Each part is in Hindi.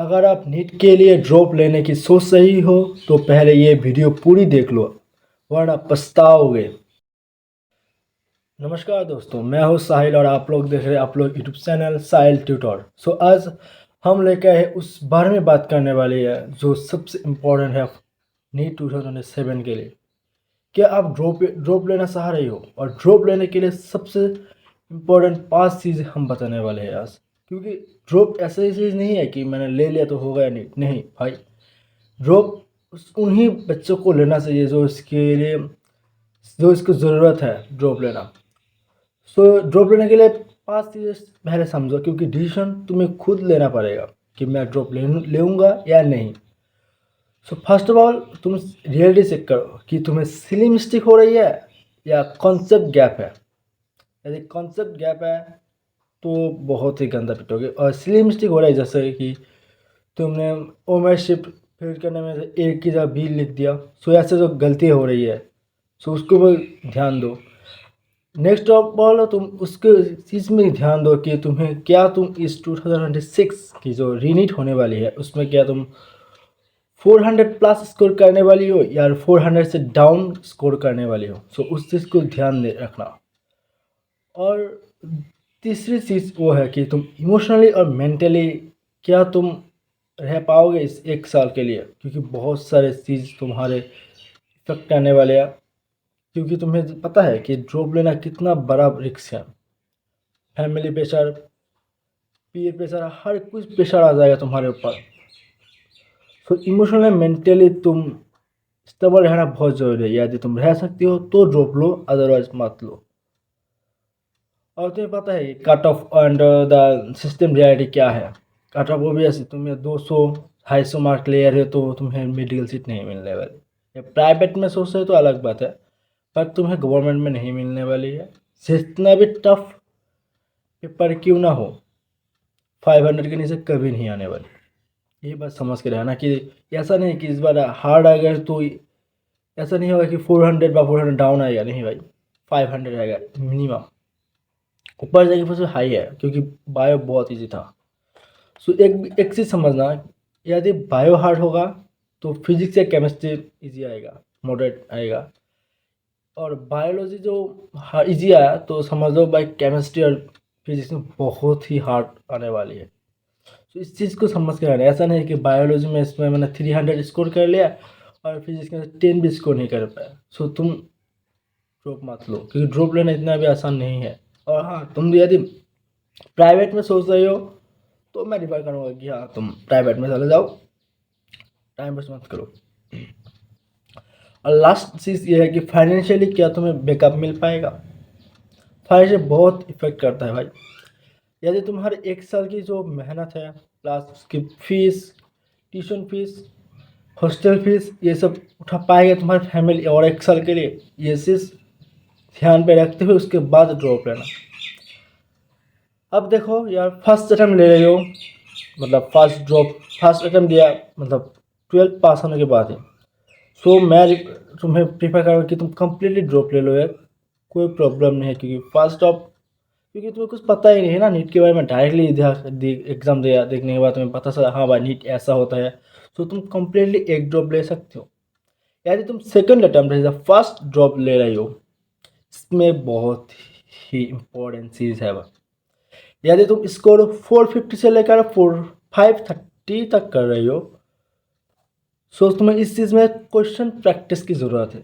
अगर आप नीट के लिए ड्रॉप लेने की सोच रही हो तो पहले ये वीडियो पूरी देख लो, वरना पछताओगे। नमस्कार दोस्तों, मैं हूँ साहिल और आप लोग देख रहे हैं आप लोग यूट्यूब चैनल साहिल ट्यूटर। आज हम लेकर आए उस बारे में बात करने वाली है जो सबसे इम्पोर्टेंट है नीट 2027 के लिए। क्या आप ड्रॉप लेना चाह रही हो? और ड्रॉप लेने के लिए सबसे इम्पोर्टेंट 5 चीज़ हम बताने वाले हैं आज। क्योंकि ड्रॉप ऐसी चीज़ नहीं है कि मैंने ले लिया तो हो गया नहीं भाई। ड्रॉप उन्हीं बच्चों को लेना चाहिए जो इसको ज़रूरत है ड्रॉप लेना। ड्रॉप लेने के लिए 5 चीज़ें पहले समझो, क्योंकि डिसीजन तुम्हें खुद लेना पड़ेगा कि मैं ड्रॉप लेऊँगा या नहीं। फर्स्ट ऑफ ऑल तुम रियलिटी चेक करो कि तुम्हें सिली मिस्टेक हो रही है या कॉन्सेप्ट गैप है। यदि कॉन्सेप्ट गैप है तो बहुत ही गंदा पिटोगे, और सिली मिस्टेक हो रहा है जैसे कि तुमने ओनरशिप फिल करने में एक की जगह बी लिख दिया। ऐसे जो गलती हो रही है उसको भी ध्यान दो। नेक्स्ट ऑफ ऑल तुम उसके चीज़ में ध्यान दो कि तुम इस 2026 की जो रीनीट होने वाली है उसमें क्या तुम 400 प्लस स्कोर करने वाली हो या 400 से डाउन स्कोर करने वाली हो। उस चीज़ को ध्यान दे रखना। और तीसरी चीज़ वो है कि तुम इमोशनली और मेंटली क्या तुम रह पाओगे इस 1 साल के लिए, क्योंकि बहुत सारे चीज़ तुम्हारे इफेक्ट आने वाले हैं। क्योंकि तुम्हें पता है कि ड्रॉप लेना कितना बड़ा रिस्क है। फैमिली प्रेशर, पीयर प्रेशर, हर कुछ प्रेशर आ जाएगा तुम्हारे ऊपर। इमोशनली मेंटली तुम स्टेबल रहना बहुत ज़रूरी है। यदि तुम रह सकती हो तो ड्रॉप लो, अदरवाइज मत लो। और तुम्हें पता है cut off under the system reality क्या है। कट ऑफ ओबियसली तुम्हें 200-250 मार्क ले रहे हो तो तुम्हें मेडिकल सीट नहीं मिलने वाली। प्राइवेट में सोच रहे हो तो अलग बात है, पर तुम्हें गवर्नमेंट में नहीं मिलने वाली है। जितना भी टफ पेपर क्यों ना हो, 500 के नीचे कभी नहीं आने वाली। ये बात समझ के रहना कि ऐसा नहीं कि इस बार हार्ड आ गया तो ऐसा नहीं होगा कि 400 বা 400 डाउन आएगा। नहीं भाई, 500 आएगा मिनिमम। ऊपर जाएगी फिर हाई है, क्योंकि बायो बहुत इजी था। एक चीज़ समझना, यदि बायो हार्ड होगा तो फिजिक्स या केमिस्ट्री इजी आएगा, मॉडरेट आएगा। और बायोलॉजी जो इजी आया तो समझ लो भाई केमिस्ट्री और फिजिक्स में बहुत ही हार्ड आने वाली है। इस चीज़ को समझ के रहना। ऐसा नहीं कि बायोलॉजी में इसमें मैंने 300 स्कोर कर लिया और फिजिक्स में 10 भी स्कोर नहीं कर पाया। तुम ड्रॉप मत लो, क्योंकि ड्रॉप लेना इतना भी आसान नहीं है। और हाँ, तुम यदि प्राइवेट में सोच रहे हो तो मैं रिफर करूँगा कि हाँ तुम प्राइवेट में चले जाओ, टाइम वेस्ट मत करो। और लास्ट चीज़ ये है कि फाइनेंशियली क्या तुम्हें बैकअप मिल पाएगा। फाइनेंशियल बहुत इफेक्ट करता है भाई। यदि तुम्हारे 1 साल की जो मेहनत है प्लस उसकी fees, tuition fees, hostel fees, ये सब उठा पाएगा तुम्हारी फैमिली और 1 साल के लिए, ये चीज़ ध्यान पे रखते हुए उसके बाद ड्रॉप लेना। अब देखो यार, फर्स्ट अटैम्प्ट ले रहे हो, मतलब फर्स्ट अटैम्प्ट दिया मतलब 12 पास होने के बाद ही। मैं तुम्हें प्रीफर करूँगा कि तुम कम्प्लीटली ड्रॉप ले लो यार, कोई प्रॉब्लम नहीं है। क्योंकि तुम्हें कुछ पता ही नहीं है ना नीट के बारे में। डायरेक्टली एग्ज़ाम दिया, देखने के बाद तुम्हें पता चला हाँ भाई नीट ऐसा होता है। तुम कम्प्लीटली एक ड्रॉप ले सकते हो। यदि तुम सेकंड अटैम्प्ट फर्स्ट ड्रॉप ले रही हो, इसमें बहुत ही इम्पोर्टेंट चीज़ है। यदि तुम स्कोर 450 से लेकर 530 तक कर रही हो, तुम्हें इस चीज़ में क्वेश्चन प्रैक्टिस की ज़रूरत है।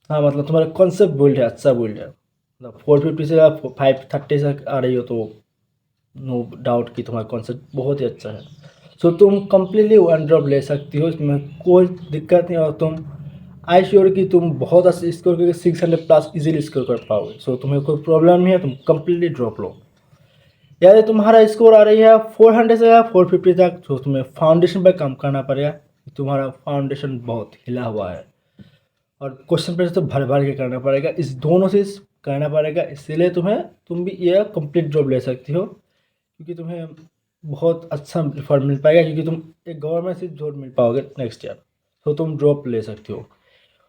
हाँ मतलब तुम्हारा कॉन्सेप्ट बिल्ड है, अच्छा बिल्ड है। मतलब 450 से 530 तक आ रही हो तो नो डाउट कि तुम्हारा कॉन्सेप्ट बहुत ही अच्छा है। तुम कम्प्लीटली वन ड्रॉप ले सकती हो, इसमें कोई दिक्कत नहीं। और तुम आई श्योर कि तुम बहुत अच्छा स्कोर करके 600 प्लस इजीली स्कोर कर पाओगे। तुम्हें कोई प्रॉब्लम नहीं है, तुम कम्प्लीटली ड्रॉप लो। यदि तुम्हारा स्कोर आ रही है 400 से या 450 तक, तो तुम्हें फाउंडेशन पर काम करना पड़ेगा। तुम्हारा फाउंडेशन बहुत हिला हुआ है और क्वेश्चन पेपर तो भर भर के करना पड़ेगा। इस दोनों से करना पड़ेगा, इसीलिए तुम भी ये कंप्लीट जॉब ले सकती हो, क्योंकि तुम्हें बहुत अच्छा रिफंड मिल पाएगा, क्योंकि तुम एक गवर्नमेंट से जॉब मिल पाओगे नेक्स्ट ईयर। तुम ड्रॉप ले सकती हो।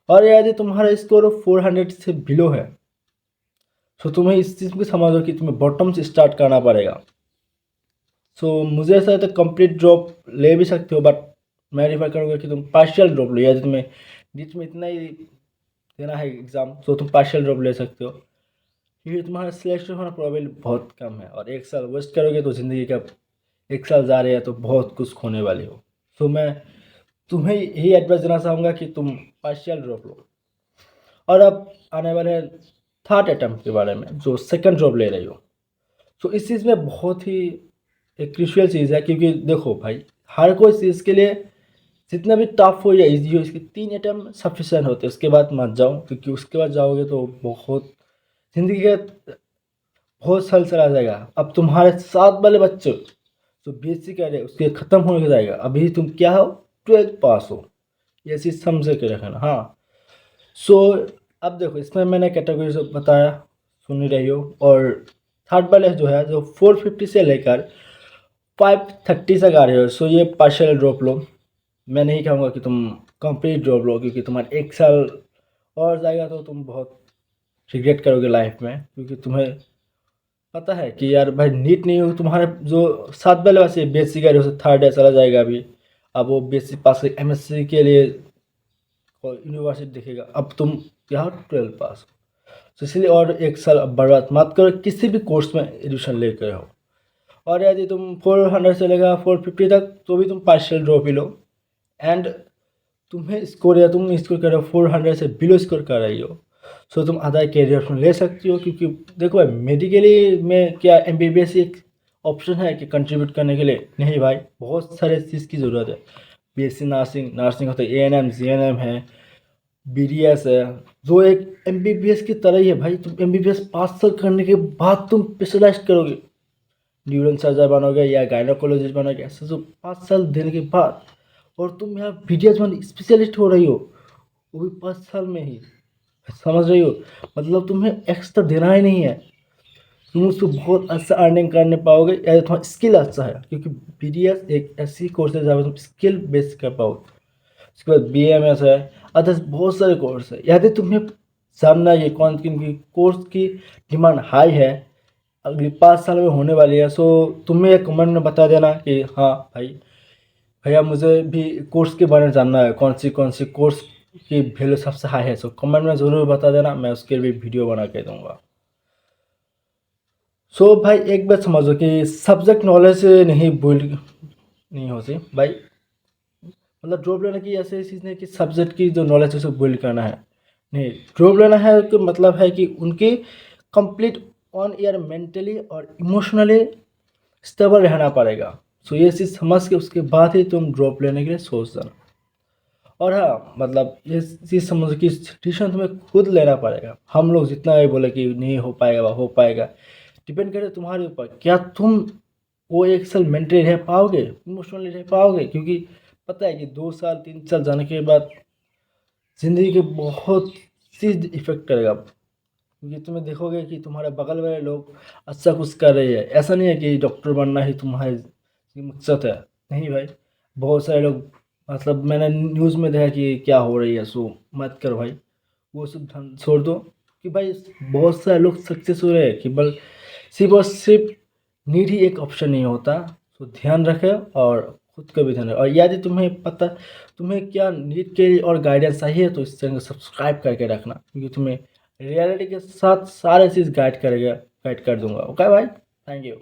और यदि तुम्हारा स्कोर 400 से बिलो है तुम्हें इस चीज़ को समझो कि तुम्हें बॉटम से स्टार्ट करना पड़ेगा। सो मुझे ऐसा लगता है कंप्लीट ड्रॉप ले भी सकते हो, बट मैं रिफर करूँगा कि तुम पार्शियल ड्रॉप लो, यदि तुम्हें नीट में इतना ही देना है एग्ज़ाम तो तुम पार्शियल ड्रॉप ले सकते हो, क्योंकि तुम्हारा सिलेक्शन होना प्रोबेबिलिटी बहुत कम है, और एक साल वेस्ट करोगे तो ज़िंदगी का एक साल जा रहे हैं तो बहुत कुछ खोने वाले हो। सो मैं तुम्हें यही एडवाइस देना चाहूँगा कि तुम पार्शियल ड्रॉप लो। और अब आने वाले थर्ड अटेम्प्ट के बारे में, जो सेकंड ड्रॉप ले रही हो। सो इस चीज़ में बहुत ही एक क्रूशियल चीज़ है, क्योंकि देखो भाई, हर कोई चीज़ के लिए जितना भी टफ हो या इजी हो, इसके 3 अटेम्प्ट सफिशिएंट होते हैं, उसके बाद मत जाओ, क्योंकि उसके बाद जाओगे तो बहुत ज़िंदगी का बहुत साल चला जाएगा। अब तुम्हारे साथ वाले बच्चे जो बीएससी कर रहे हैं उसके ख़त्म हो जाएगा, अभी तुम क्या हो, 12th पास हो, ये चीज़ समझ के रखना। हाँ, सो अब देखो, इसमें मैंने कैटेगरी से बताया, सुन ही रही हो, और थर्ड वाले जो है, जो 450 से लेकर 530 तक आ रहे हो, सो ये पार्शियल ड्रॉप लो। मैं नहीं कहूँगा कि तुम कंप्लीट ड्रॉप लो, क्योंकि तुम्हारा एक साल और जाएगा तो तुम बहुत रिग्रेट करोगे लाइफ में, क्योंकि तुम्हें पता है कि यार भाई नीट नहीं हो, तुम्हारे जो सात वाले वैसे बीएससी का थर्ड ईयर चला जाएगा अभी, अब वो बीएससी पास एमएससी के लिए यूनिवर्सिटी दिखेगा, अब तुम यहाँ 12 पास हो, तो इसलिए और एक साल अब बर्बाद मत करो किसी भी कोर्स में एडमिशन लेकर हो। और यदि तुम 400 से लेकर 450 तक तो भी तुम partial drop he low, and तुम्हें स्कोर या तुम स्कोर कर रहे हो 400 से बिलो स्कोर कर रही हो, सो तुम अदर कैरियर में ले सकती हो, क्योंकि देखो भाई, मेडिकली में क्या एमबीबीएस एक ऑप्शन है कि कंट्रीब्यूट करने के लिए? नहीं भाई, बहुत सारे चीज़ की ज़रूरत है। बीएससी नर्सिंग होता है, एएनएम जीएनएम है, बीडीएस है, जो एक एमबीबीएस की तरह ही है भाई। तुम एमबीबीएस 5 साल करने के बाद तुम स्पेशलाइज करोगे, न्यूरल सर्जन बनोगे या गायनोकोलॉजिस्ट बनोगे, ऐसे जो 5 साल देने के बाद, और तुम यहाँ बीडीएस में स्पेशलिस्ट हो रही हो, वो भी 5 साल में ही। समझ रही हो? मतलब तुम्हें एक्स्ट्रा देना ही नहीं है, तुम उसको बहुत अच्छा अर्निंग करने पाओगे या तुम्हारा स्किल अच्छा है, क्योंकि बीडीएस एक ऐसी कोर्स है जहाँ तुम स्किल बेस कर पाओगे। उसके बाद बीएमएस है, अदर्स बहुत सारे कोर्स है। यदि तुम्हें जानना है कौन किन की कोर्स की डिमांड हाई है, अगली 5 साल में होने वाली है, सो तुम्हें एक कमेंट में बता देना कि हाँ भाई, भैया मुझे भी कोर्स के बारे में जानना है, कौन सी कोर्स की वैल्यू सबसे हाई है, सो कमेंट में ज़रूर बता देना, मैं उसके लिए वीडियो बना के दूंगा। सो भाई एक बात समझो कि सब्जेक्ट नॉलेज से नहीं भूल नहीं होती भाई, मतलब ड्रॉप लेना की ऐसी चीज़ नहीं कि सब्जेक्ट की जो नॉलेज है उसे बिल्ड करना है, नहीं। ड्रॉप लेना है तो मतलब है कि उनके कंप्लीट ऑन ईयर मेंटली और इमोशनली स्टेबल रहना पड़ेगा। सो ये चीज़ समझ के उसके बाद ही तुम ड्रॉप लेने के लिए सोच देना। और हाँ, मतलब ये चीज़ समझो कि डिसीजन तुम्हें खुद लेना पड़ेगा। हम लोग जितना भी बोले कि नहीं हो पाएगा, हो पाएगा, डिपेंड करे तुम्हारे ऊपर, क्या तुम वो एक साल मेंटली रह पाओगे, इमोशनली रह पाओगे, क्योंकि पता है कि 2 साल 3 साल जाने के बाद ज़िंदगी के बहुत चीज़ इफेक्ट करेगा, क्योंकि तुम्हें देखोगे कि तुम्हारे बगल वाले लोग अच्छा कुछ कर रहे हैं। ऐसा नहीं है कि डॉक्टर बनना ही तुम्हारी मकसद है, नहीं भाई। बहुत सारे लोग, मतलब मैंने न्यूज़ में देखा कि क्या हो रही है, सो मत करो भाई, वो सब छोड़ दो, कि भाई बहुत सारे लोग सक्सेस हो रहे हैं, कि बल सिर्फ और सिर्फ नीड ही एक ऑप्शन नहीं होता। तो ध्यान रखें और खुद का भी ध्यान रखें। और यदि तुम्हें पता, तुम्हें क्या नीड के लिए और गाइडेंस चाहिए, तो इस चैनल को सब्सक्राइब करके रखना, क्योंकि तुम्हें रियलिटी के साथ सारे चीज़ गाइड कर दूंगा। ओके भाई, थैंक यू।